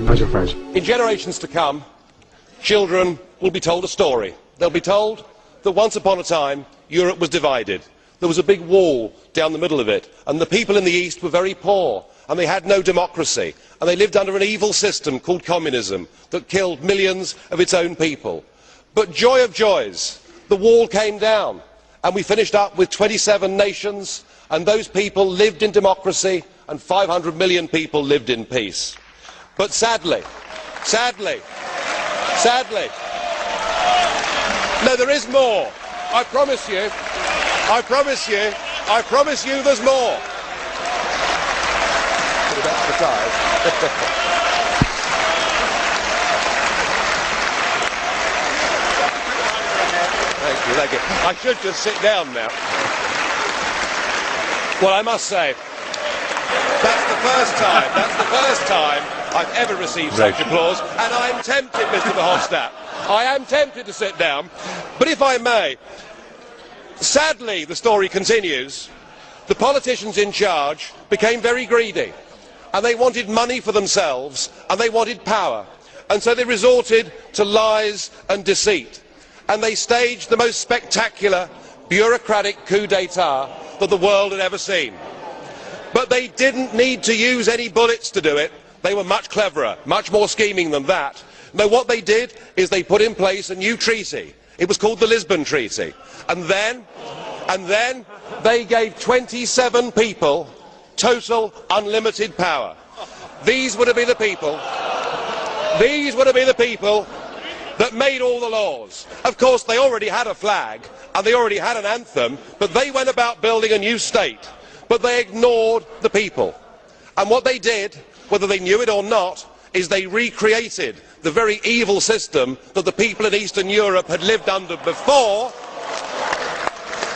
Nigel Farage. In generations to come, children will be told a story. They'll be told that once upon a time, Europe was divided. There was a big wall down the middle of it, and the people in the East were very poor, and they had no democracy, and they lived under an evil system called communism that killed millions of its own people. But joy of joys, the wall came down, and we finished up with 27 nations, and those people lived in democracy, and 500 million people lived in peace. But sadly, no, there is more. I promise you there's more. Thank you. I should just sit down now. Well, I must say, that's the first time I've ever received such applause, and I'm tempted, Mr. Verhofstadt, I am tempted to sit down, but if I may, sadly the story continues. The politicians in charge became very greedy, and they wanted money for themselves, and they wanted power, and so they resorted to lies and deceit, and they staged the most spectacular bureaucratic coup d'etat that the world had ever seen. But they didn't need to use any bullets to do it. They were much cleverer, much more scheming than that. No, what they did is they put in place a new treaty. It was called the Lisbon Treaty. And then they gave 27 people total unlimited power. These were to be the people that made all the laws. Of course, they already had a flag and they already had an anthem, but they went about building a new state. But they ignored the people. And what they did, whether they knew it or not, is they recreated the very evil system that the people in Eastern Europe had lived under before.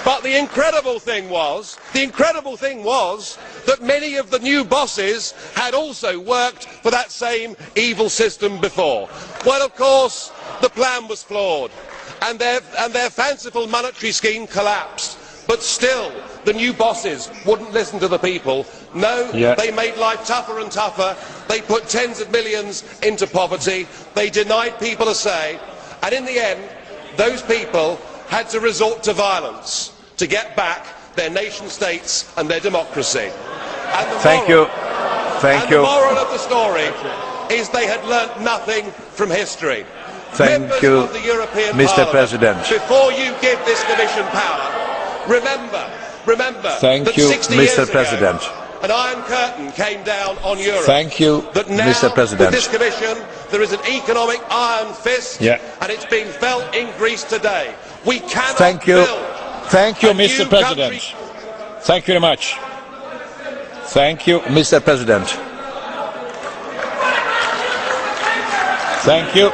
But the incredible thing was that many of the new bosses had also worked for that same evil system before. Well, of course, the plan was flawed, and their fanciful monetary scheme collapsed. But still, the new bosses wouldn't listen to the people. No, They made life tougher and tougher. They put tens of millions into poverty. They denied people a say. And in the end, those people had to resort to violence to get back their nation states and their democracy. And the moral of the story is they had learnt nothing from history. Members of the European Parliament, before you give this Commission power, remember that 60 years ago, an Iron Curtain came down on Europe. That now, with this Commission, there is an economic iron fist, and it's being felt in Greece today. We cannot build. Thank you, Mr. President. Thank you very much. Thank you, Mr. President. Thank you.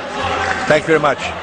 Thank you very much.